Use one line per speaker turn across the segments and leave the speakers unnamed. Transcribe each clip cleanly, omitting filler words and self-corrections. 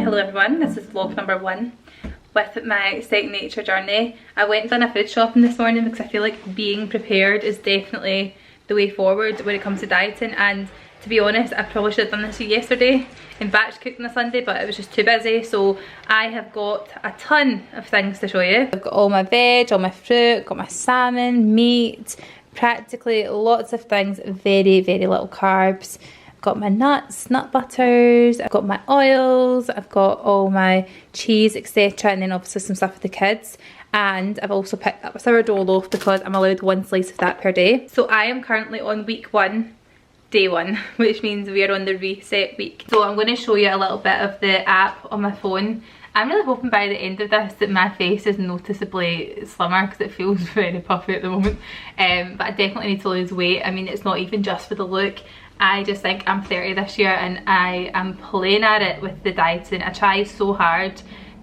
Hello everyone, this is vlog number 1 with my second nature journey. I went and done a food shopping this morning because I feel like being prepared is definitely the way forward when it comes to dieting, and to be honest I probably should have done this yesterday and batch cooked on a Sunday, but it was just too busy. So I have got a ton of things to show you. I've got all my veg, all my fruit, got my salmon, meat, practically lots of things, very little carbs. Got my nuts, nut butters, I've got my oils, I've got all my cheese, etc, and then obviously some stuff for the kids. And I've also picked up a sourdough loaf because I'm allowed 1 slice of that per day. So I am currently on week 1, day 1, which means we are on the reset week. So I'm going to show you a little bit of the app on my phone. I'm really hoping by the end of this that my face is noticeably slimmer because it feels very puffy at the moment. But I definitely need to lose weight. I mean, it's not even just for the look. I just think I'm 30 this year and I am playing at it with the dieting. I try so hard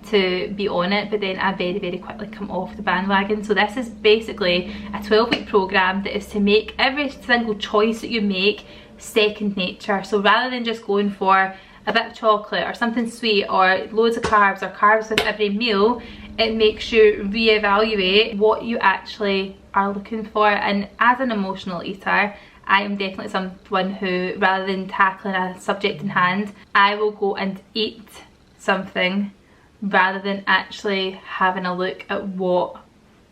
to be on it, but then I very quickly come off the bandwagon. So this is basically a 12-week program that is to make every single choice that you make second nature. So rather than just going for a bit of chocolate or something sweet or loads of carbs or carbs with every meal, it makes you reevaluate what you actually are looking for. And as an emotional eater, I am definitely someone who, rather than tackling a subject in hand, I will go and eat something rather than actually having a look at what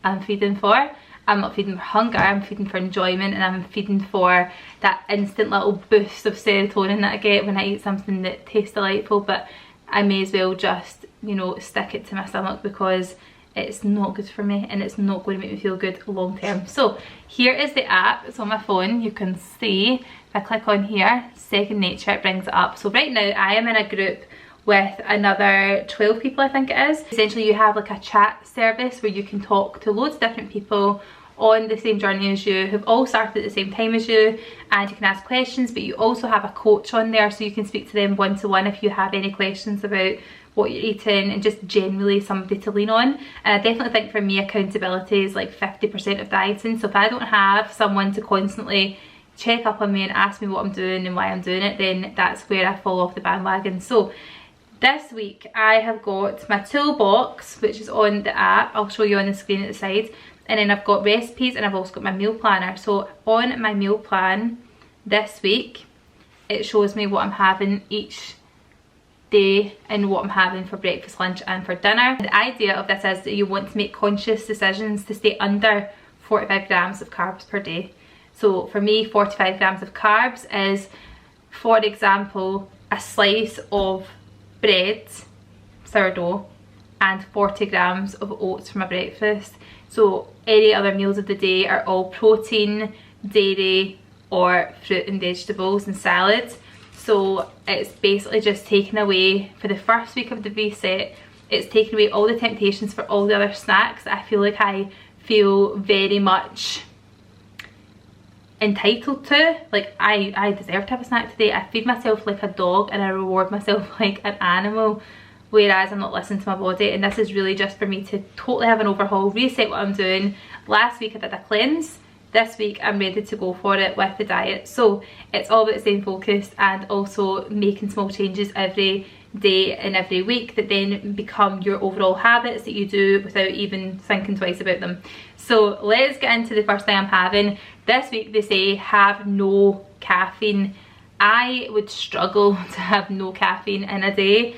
I'm feeding for. I'm not feeding for hunger, I'm feeding for enjoyment, and I'm feeding for that instant little boost of serotonin that I get when I eat something that tastes delightful. But I may as well just, you know, stick it to my stomach because it's not good for me and it's not going to make me feel good long term. So here is the app, it's on my phone. You can see if I click on here, second nature, it brings it up. So right now I am in a group with another 12 people, I think it is. Essentially you have like a chat service where you can talk to loads of different people on the same journey as you, who've all started at the same time as you, and you can ask questions, but you also have a coach on there so you can speak to them one-to-one if you have any questions about what you're eating and just generally somebody to lean on. And I definitely think for me accountability is like 50% of dieting. So if I don't have someone to constantly check up on me and ask me what I'm doing and why I'm doing it, then that's where I fall off the bandwagon. So this week I have got my toolbox, which is on the app. I'll show you on the screen at the side. And then I've got recipes and I've also got my meal planner. So on my meal plan this week, it shows me what I'm having each day and what I'm having for breakfast, lunch and for dinner. The idea of this is that you want to make conscious decisions to stay under 45 grams of carbs per day. So for me, 45 grams of carbs is, for example, a slice of bread, sourdough, and 40 grams of oats for my breakfast. So any other meals of the day are all protein, dairy or fruit and vegetables and salads. So it's basically just taken away, for the first week of the reset, it's taken away all the temptations for all the other snacks. I feel like I feel very much entitled to. Like I deserve to have a snack today. I feed myself like a dog and I reward myself like an animal, whereas I'm not listening to my body. And this is really just for me to totally have an overhaul, reset what I'm doing. Last week I did a cleanse. This week I'm ready to go for it with the diet. So it's all about staying focused and also making small changes every day and every week that then become your overall habits that you do without even thinking twice about them. So let's get into the first thing I'm having. This week they say have no caffeine. I would struggle to have no caffeine in a day,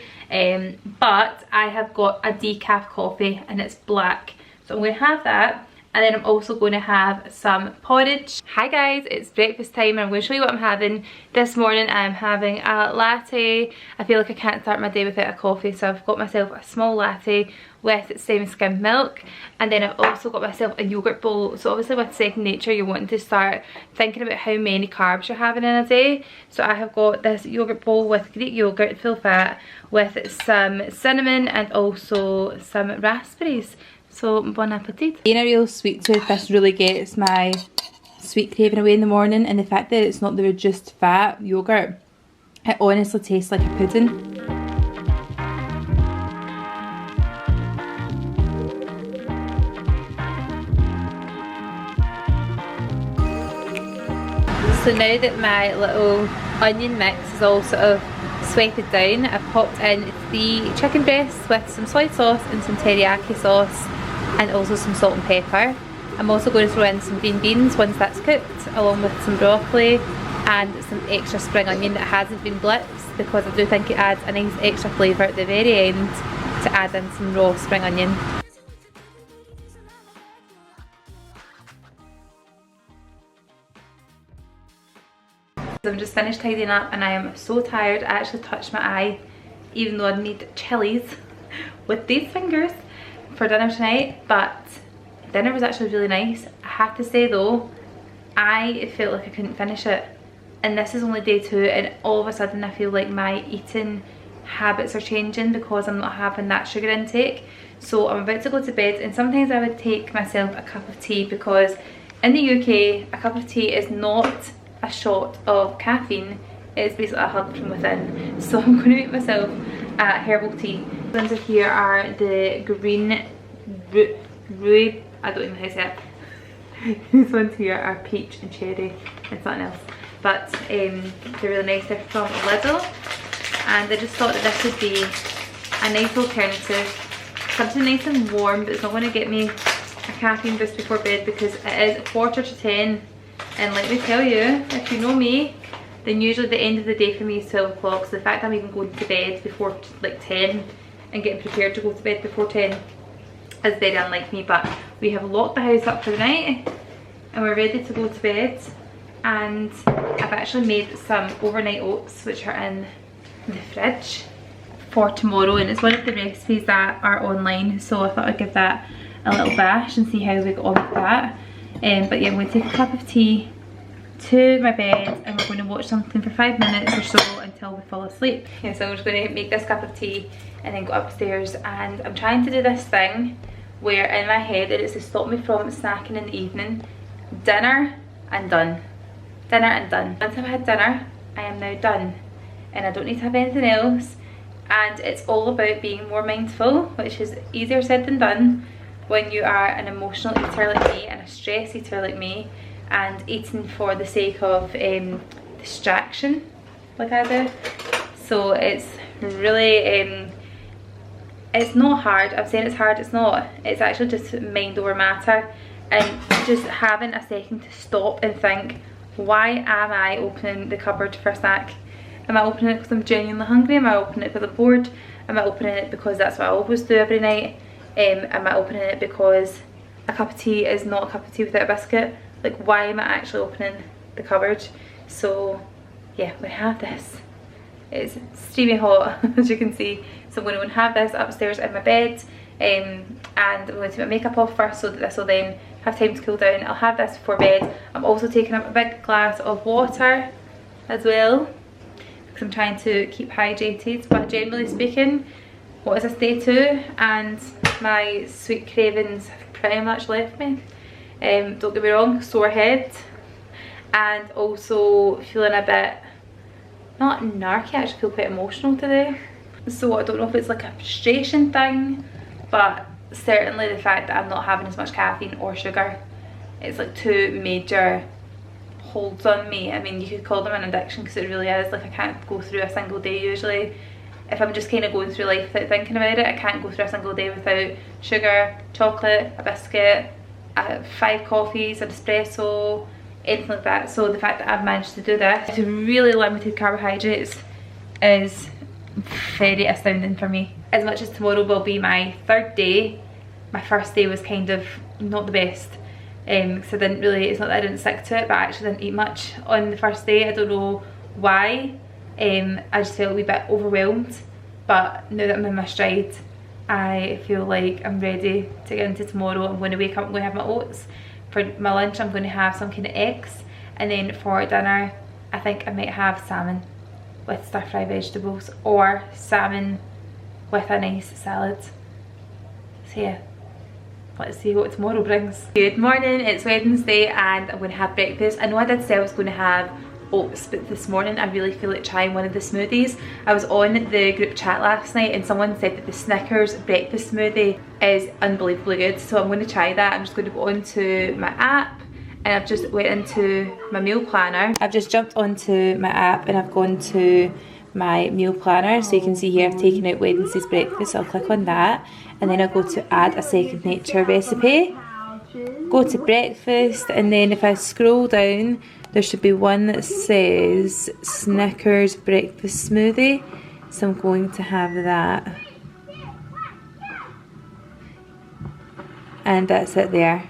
but I have got a decaf coffee and it's black. So I'm going to have that. And then I'm also going to have some porridge. Hi guys, it's breakfast time and I'm going to show you what I'm having. This morning I'm having a latte. I feel like I can't start my day without a coffee, so I've got myself a small latte with semi-skim milk. And then I've also got myself a yogurt bowl. So obviously with second nature you're wanting to start thinking about how many carbs you're having in a day. So I have got this yogurt bowl with Greek yogurt, full fat, with some cinnamon and also some raspberries. So bon appetit. Being a real sweet tooth, this really gets my sweet craving away in the morning, and the fact that it's not the reduced fat yogurt, it honestly tastes like a pudding. So now that my little onion mix is all sort of sweated down. I've popped in 3 chicken breasts with some soy sauce and some teriyaki sauce and also some salt and pepper. I'm also going to throw in some green beans once that's cooked, along with some broccoli and some extra spring onion that hasn't been blitzed, because I do think it adds a nice extra flavour at the very end to add in some raw spring onion. So I'm just finished tidying up and I am so tired. I actually touched my eye, even though I need chilies with these fingers for dinner tonight, but dinner was actually really nice. I have to say though, I felt like I couldn't finish it, and this is only day 2, and all of a sudden I feel like my eating habits are changing because I'm not having that sugar intake. So I'm about to go to bed, and sometimes I would take myself a cup of tea, because in the UK a cup of tea is not a shot of caffeine, it's basically a hug from within. So I'm going to make myself a herbal tea. The ones here are the green rue, I don't even know how to say it. These ones here are peach and cherry and something else, but they're really nice. They're from Lidl, and I just thought that this would be a nice alternative, something nice and warm, but it's not going to get me a caffeine boost before bed, because it is 9:45. And let me tell you, if you know me, then usually the end of the day for me is 12 o'clock. So the fact that I'm even going to bed before like 10 and getting prepared to go to bed before 10 is very unlike me. But we have locked the house up for the night and we're ready to go to bed. And I've actually made some overnight oats, which are in the fridge for tomorrow. And it's one of the recipes that are online. So I thought I'd give that a little bash and see how we got on with that. But yeah, I'm going to take a cup of tea to my bed and we're going to watch something for 5 minutes or so until we fall asleep. Yeah, so I'm just going to make this cup of tea and then go upstairs, and I'm trying to do this thing where in my head it is to stop me from snacking in the evening. Dinner and done. Dinner and done. Once I've had dinner, I am now done and I don't need to have anything else, and it's all about being more mindful, which is easier said than done when you are an emotional eater like me and a stress eater like me, and eating for the sake of distraction like I do. So it's really it's not hard. I'm saying it's hard, it's not. It's actually just mind over matter, and just having a second to stop and think, why am I opening the cupboard for a snack? Am I opening it because I'm genuinely hungry? Am I opening it because I'm bored? Am I opening it because that's what I always do every night? Am I opening it because a cup of tea is not a cup of tea without a biscuit? Like, why am I actually opening the cupboard? So yeah, we have this. It's steamy hot as you can see. So I'm going to have this upstairs in my bed, and I'm going to take my makeup off first so that this will then have time to cool down. I'll have this before bed. I'm also taking up a big glass of water as well, because I'm trying to keep hydrated. But generally speaking, what is this, day 2, and my sweet cravings have pretty much left me. Don't get me wrong, sore head, and also feeling a bit, not narky, I actually feel quite emotional today. So I don't know if it's like a frustration thing, but certainly the fact that I'm not having as much caffeine or sugar, it's like 2 major holds on me. I mean, you could call them an addiction, because it really is. Like, I can't go through a single day usually. If I'm just kind of going through life without thinking about it, I can't go through a single day without sugar, chocolate, a biscuit, 5 coffees, an espresso, anything like that. So the fact that I've managed to do this with really limited carbohydrates is very astounding for me. As much as tomorrow will be my 3rd day, my first day was kind of not the best, because I didn't really, it's not that I didn't stick to it, but I actually didn't eat much on the first day. I don't know why. I just felt a wee bit overwhelmed, but now that I'm in my stride, I feel like I'm ready to get into tomorrow. I'm going to wake up, I'm going to have my oats. For my lunch I'm going to have some kind of eggs, and then for dinner I think I might have salmon with stir fry vegetables, or salmon with a nice salad. So yeah, let's see what tomorrow brings. Good morning, it's Wednesday and I'm going to have breakfast. I know I did say I was going to have oats, but this morning I really feel like trying one of the smoothies. I was on the group chat last night and someone said that the Snickers breakfast smoothie is unbelievably good, so I'm going to try that. I'm just going to go onto my app, and I've just went into my meal planner. I've just jumped onto my app and I've gone to my meal planner. So you can see here I've taken out Wednesday's breakfast, so I'll click on that, and then I'll go to add a second nature recipe, go to breakfast, and then if I scroll down there should be one that says Snickers breakfast smoothie, so I'm going to have that, and that's it there.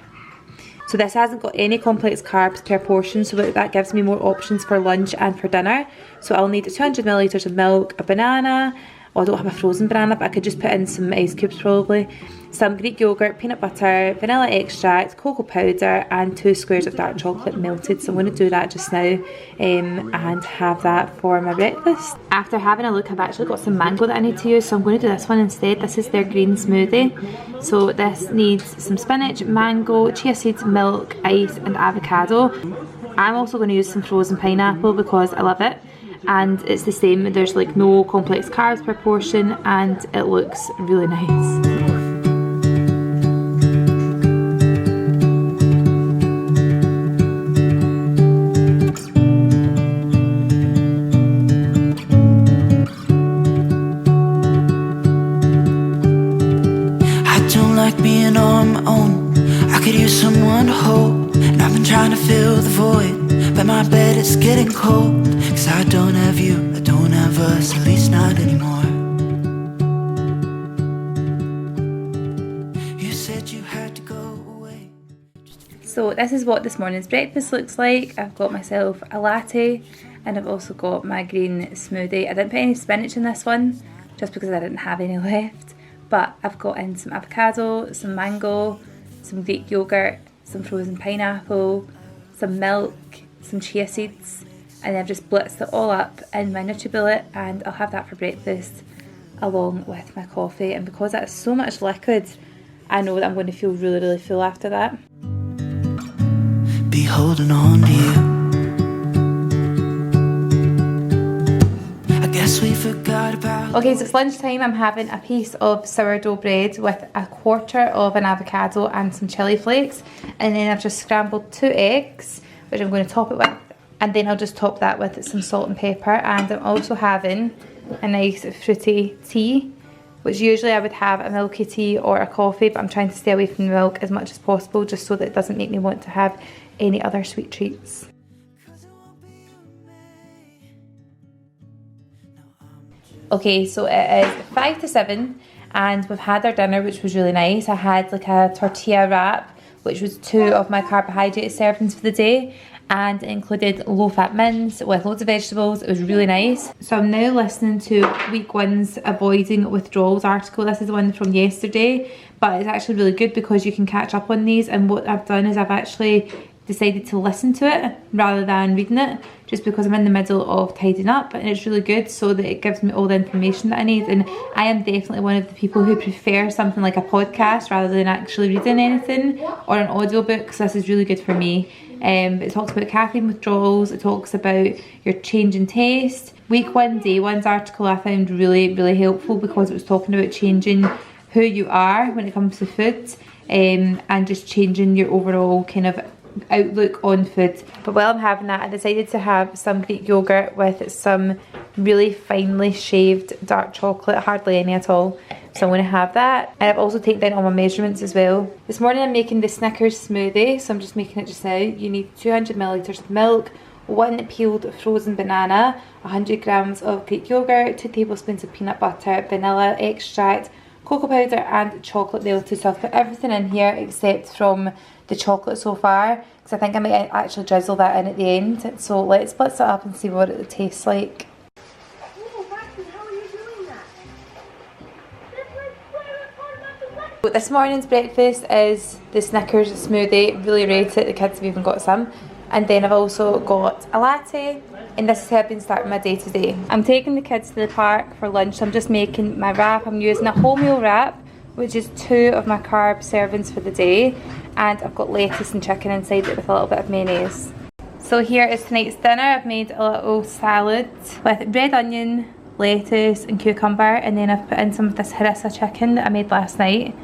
So this hasn't got any complex carbs per portion, so that gives me more options for lunch and for dinner. So I'll need 200 millilitres of milk, a banana, I don't have a frozen banana, but I could just put in some ice cubes probably, some Greek yogurt, peanut butter, vanilla extract, cocoa powder, and 2 squares of dark chocolate melted. So I'm going to do that just now and have that for my breakfast. After having a look, I've actually got some mango that I need to use, so I'm going to do this one instead. This is their green smoothie. So this needs some spinach, mango, chia seeds, milk, ice, and avocado. I'm also going to use some frozen pineapple because I love it. And it's the same, there's like no complex carbs per portion, and it looks really nice.
I don't like being on my own, I could use someone to hold, and I've been trying to fill the void, but my bed is getting cold. Cause I don't have you, I don't have us, at least not anymore. You said you had to go away.
So this is what this morning's breakfast looks like. I've got myself a latte, and I've also got my green smoothie. I didn't put any spinach in this one, just because I didn't have any left. But I've got in some avocado, some mango, some Greek yogurt, some frozen pineapple, some milk, some chia seeds, and I've just blitzed it all up in my NutriBullet, and I'll have that for breakfast along with my coffee. And because that is so much liquid, I know that I'm going to feel really, really full after that.
Be holding on to you. I guess we forgot about.
Okay, so it's lunchtime. I'm having a piece of sourdough bread with a quarter of an avocado and some chili flakes, and then I've just scrambled 2 eggs, which I'm going to top it with. And then I'll just top that with some salt and pepper. And I'm also having a nice fruity tea, which usually I would have a milky tea or a coffee, but I'm trying to stay away from the milk as much as possible, just so that it doesn't make me want to have any other sweet treats. Okay, so it is 5 to 7 and we've had our dinner, which was really nice. I had like a tortilla wrap, which was 2 of my carbohydrate servings for the day, and it included low-fat mince with loads of vegetables. It was really nice. So I'm now listening to week 1's Avoiding Withdrawals article. This is the one from yesterday, but it's actually really good because you can catch up on these, and what I've done is I've actually decided to listen to it rather than reading it, just because I'm in the middle of tidying up, and it's really good so that it gives me all the information that I need. And I am definitely one of the people who prefer something like a podcast rather than actually reading anything or an audiobook, because this is really good for me. It talks about caffeine withdrawals, it talks about your change in taste. Week 1, day 1's article I found really, really helpful because it was talking about changing who you are when it comes to food, and just changing your overall kind of outlook on food. But while I'm having that, I decided to have some Greek yogurt with some really finely shaved dark chocolate, hardly any at all. So I'm going to have that, and I've also taken down all my measurements as well. This morning I'm making the Snickers smoothie, so I'm just making it just now. You need 200 millilitres of milk, 1 peeled frozen banana, 100 grams of Greek yogurt, 2 tablespoons of peanut butter, vanilla extract, cocoa powder, and chocolate melted. So I've put everything in here except from the chocolate so far, because I think I might actually drizzle that in at the end. So let's split it up and see what it tastes like. This morning's breakfast is the Snickers smoothie. Really rate it, the kids have even got some. And then I've also got a latte, and this is how I've been starting my day today. I'm taking the kids to the park for lunch, so I'm just making my wrap. I'm using a wholemeal wrap, which is 2 of my carb servings for the day, and I've got lettuce and chicken inside it with a little bit of mayonnaise. So here is tonight's dinner. I've made a little salad with red onion, lettuce and cucumber, and then I've put in some of this harissa chicken that I made last night,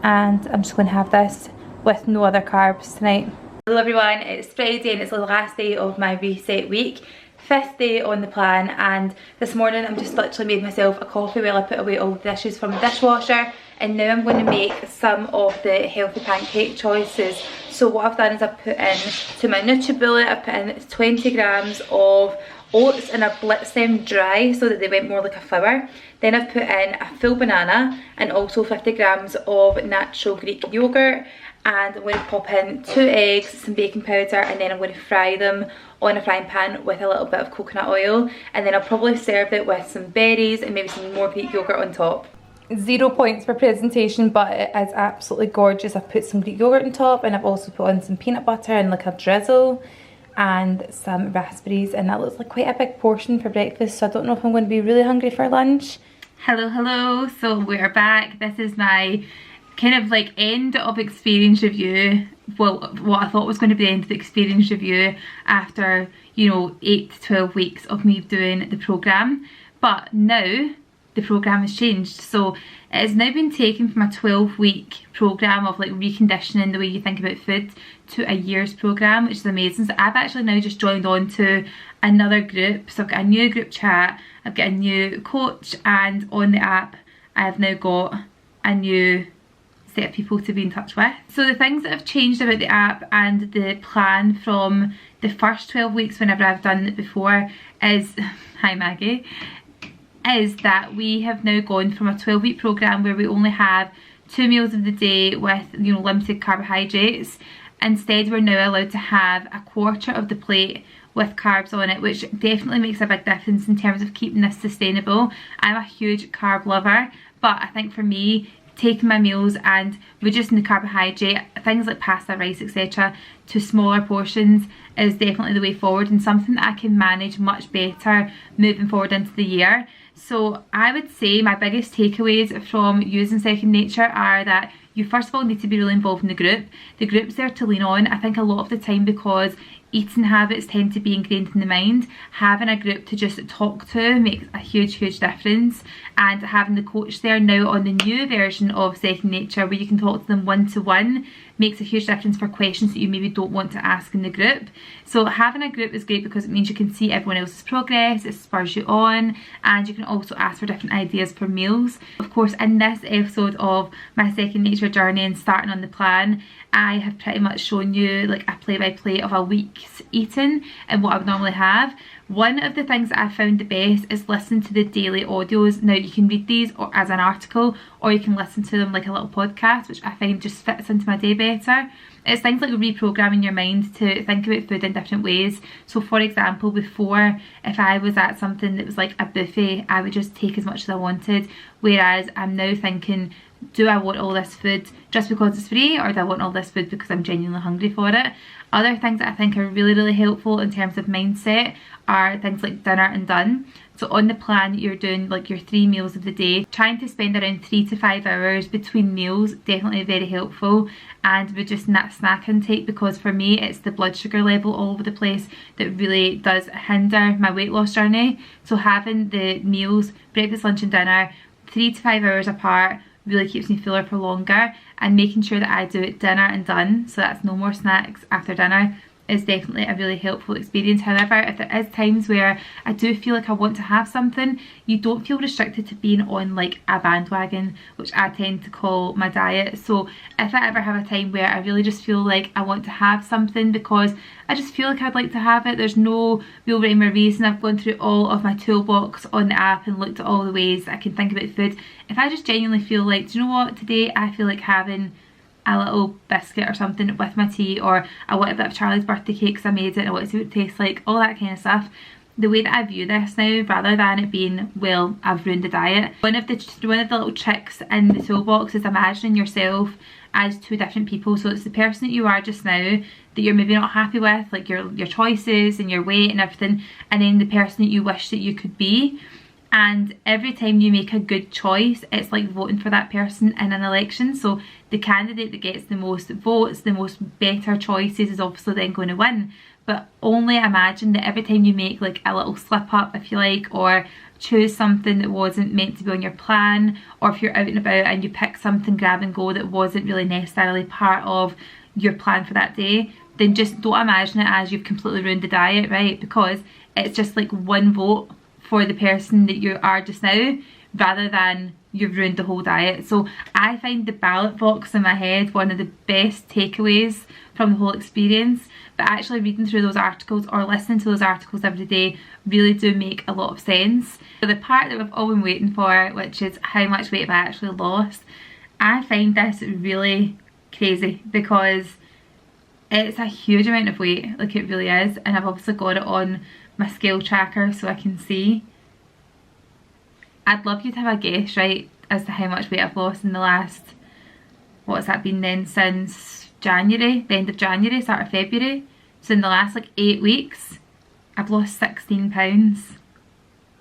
and I'm just going to have this with no other carbs tonight. Hello everyone, it's Friday and it's the last day of my reset week. 5th day on the plan, and this morning I'm just literally made myself a coffee while I put away all the dishes from the dishwasher, and now I'm going to make some of the healthy pancake choices. So what I've done is I've put in to my NutriBullet, I've put in 20 grams of oats and I've blitzed them dry so that they went more like a flour. Then I've put in a full banana and also 50 grams of natural Greek yogurt, and I'm going to pop in 2 eggs, some baking powder, and then I'm going to fry them on a frying pan with a little bit of coconut oil, and then I'll probably serve it with some berries and maybe some more Greek yogurt on top. 0 points for presentation, but it is absolutely gorgeous. I've put some Greek yogurt on top, and I've also put on some peanut butter and like a drizzle and some raspberries, and that looks like quite a big portion for breakfast, so I don't know if I'm going to be really hungry for lunch. Hello, so we're back. This is my kind of like end of experience review. Well, what I thought was going to be the end of the experience review after, you know, 8 to 12 weeks of me doing the programme. But now the programme has changed, so it has now been taken from a 12-week programme of like reconditioning the way you think about food to a year's programme, which is amazing. So I've actually now just joined on to another group, so I've got a new group chat, I've got a new coach, and on the app I have now got a new set of people to be in touch with. So the things that have changed about the app and the plan from the first 12 weeks whenever I've done it before is, hi Maggie, is that we have now gone from a 12-week programme where we only have 2 meals of the day with, you know, limited carbohydrates. Instead, we're now allowed to have a quarter of the plate with carbs on it, which definitely makes a big difference in terms of keeping this sustainable. I'm a huge carb lover, but I think for me, taking my meals and reducing the carbohydrate, things like pasta, rice, etc., to smaller portions is definitely the way forward, and something that I can manage much better moving forward into the year. So I would say my biggest takeaways from using Second Nature are that you first of all need to be really involved in the group. The group's there to lean on. I think a lot of the time, because eating habits tend to be ingrained in the mind, having a group to just talk to makes a huge difference, and having the coach there now on the new version of Second Nature where you can talk to them one-to-one makes a huge difference for questions that you maybe don't want to ask in the group. So having a group is great because it means you can see everyone else's progress, it spurs you on, and you can also ask for different ideas for meals. Of course, in this episode of my Second Nature journey and starting on the plan, I have pretty much shown you like a play-by-play of a week's eating and what I would normally have. One of the things that I found the best is listening to the daily audios. Now you can read these or as an article, or you can listen to them like a little podcast, which I find just fits into my day better. It's things like reprogramming your mind to think about food in different ways. So for example, before, if I was at something that was like a buffet, I would just take as much as I wanted, whereas I'm now thinking, do I want all this food just because it's free, or do I want all this food because I'm genuinely hungry for it? Other things that I think are really helpful in terms of mindset are things like dinner and done. So on the plan, you're doing like your 3 meals of the day, trying to spend around 3 to 5 hours between meals, definitely very helpful, and reducing that snack intake, because for me it's the blood sugar level all over the place that really does hinder my weight loss journey. So having the meals, breakfast, lunch and dinner, 3 to 5 hours apart, really keeps me fuller for longer, and making sure that I do it dinner and done, so that's no more snacks after dinner, is definitely a really helpful experience. However, if there is times where I do feel like I want to have something, you don't feel restricted to being on like a bandwagon, which I tend to call my diet. So if I ever have a time where I really just feel like I want to have something because I just feel like I'd like to have it, there's no real rhyme or reason. I've gone through all of my toolbox on the app and looked at all the ways I can think about food. If I just genuinely feel like, do you know what, today I feel like having a little biscuit or something with my tea, or I want a bit of Charlie's birthday cake because I made it and I want to see what it tastes like, all that kind of stuff. The way that I view this now, rather than it being, well, I've ruined the diet, one of the little tricks in the toolbox is imagining yourself as 2 different people. So it's the person that you are just now that you're maybe not happy with, like your choices and your weight and everything, and then the person that you wish that you could be. And every time you make a good choice, it's like voting for that person in an election. So the candidate that gets the most votes, the most better choices, is obviously then going to win. But only imagine that every time you make like a little slip up, if you like, or choose something that wasn't meant to be on your plan, or if you're out and about and you pick something grab and go that wasn't really necessarily part of your plan for that day, then just don't imagine it as you've completely ruined the diet, right? Because it's just like one vote for the person that you are just now, rather than you've ruined the whole diet. So I find the ballot box in my head one of the best takeaways from the whole experience, but actually reading through those articles or listening to those articles every day really do make a lot of sense. So the part that we've all been waiting for, which is how much weight have I actually lost, I find this really crazy because it's a huge amount of weight, like it really is, and I've obviously got it on my scale tracker so I can see. I'd love you to have a guess, right, as to how much weight I've lost in the last, what has that been then, since January, the end of January, start of February. So in the last like 8 weeks, I've lost 16 pounds,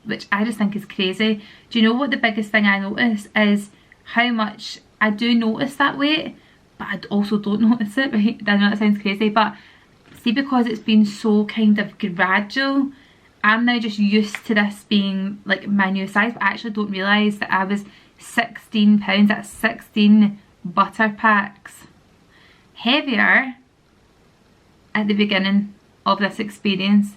which I just think is crazy. Do you know what the biggest thing I notice is? How much I do notice that weight, but I also don't notice it, right? I know that sounds crazy, but see, because it's been so kind of gradual, I'm now just used to this being like my new size, but I actually don't realise that I was 16 pounds, that's 16 butter packs heavier at the beginning of this experience.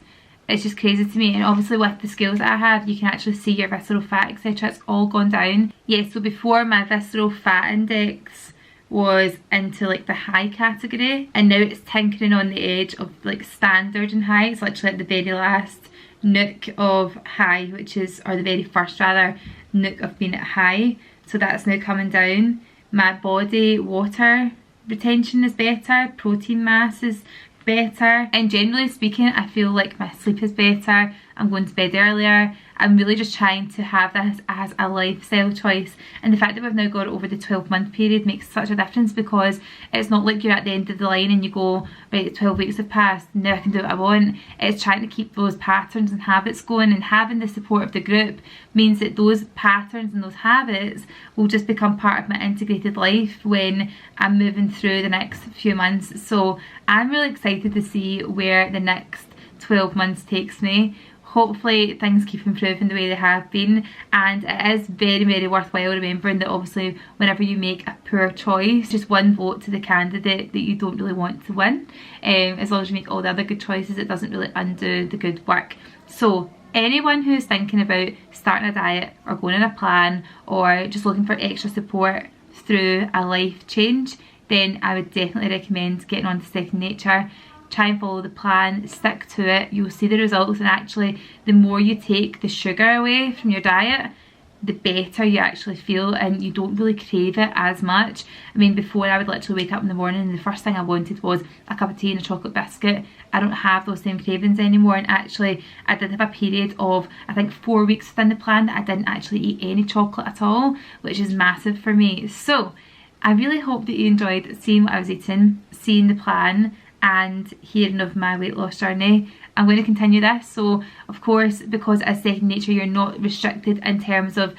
It's just crazy to me. And obviously with the scales that I have, you can actually see your visceral fat, etc. It's all gone down. Yeah, so before my visceral fat index was into like the high category, and now it's tinkering on the edge of like standard and high. It's literally at the very last nook of high, which is, or the very first rather, nook of being at high. So that's now coming down. My body water retention is better, protein mass is better, and generally speaking I feel like my sleep is better, I'm going to bed earlier. I'm really just trying to have this as a lifestyle choice, and the fact that we've now got it over the 12-month period makes such a difference, because it's not like you're at the end of the line and you go, right, 12 weeks have passed, now I can do what I want. It's trying to keep those patterns and habits going, and having the support of the group means that those patterns and those habits will just become part of my integrated life when I'm moving through the next few months. So I'm really excited to see where the next 12 months takes me. Hopefully things keep improving the way they have been, and it is very, very worthwhile remembering that obviously whenever you make a poor choice, just one vote to the candidate that you don't really want to win. As long as you make all the other good choices, it doesn't really undo the good work. So anyone who's thinking about starting a diet or going on a plan or just looking for extra support through a life change, then I would definitely recommend getting on to Second Nature. Try and follow the plan, stick to it, you'll see the results, and actually the more you take the sugar away from your diet, the better you actually feel, and you don't really crave it as much. I mean, before I would literally wake up in the morning and the first thing I wanted was a cup of tea and a chocolate biscuit. I don't have those same cravings anymore, and actually I did have a period of I think 4 weeks within the plan that I didn't actually eat any chocolate at all, which is massive for me. So I really hope that you enjoyed seeing what I was eating, seeing the plan, and hearing of my weight loss journey. I'm going to continue this, so of course, because as Second Nature you're not restricted in terms of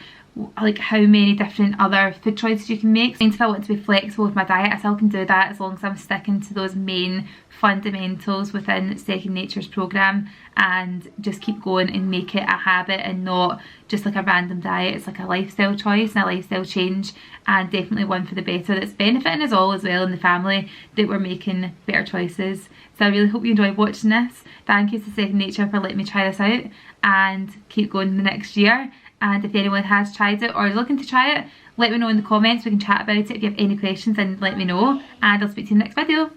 like how many different other food choices you can make. So if I want to be flexible with my diet, I still can do that as long as I'm sticking to those main fundamentals within Second Nature's programme, and just keep going and make it a habit and not just like a random diet. It's like a lifestyle choice and a lifestyle change, and definitely one for the better that's benefiting us all as well in the family, that we're making better choices. So I really hope you enjoyed watching this. Thank you to Second Nature for letting me try this out, and keep going the next year. And if anyone has tried it or is looking to try it, let me know in the comments. We can chat about it if you have any questions, and let me know, and I'll speak to you in the next video.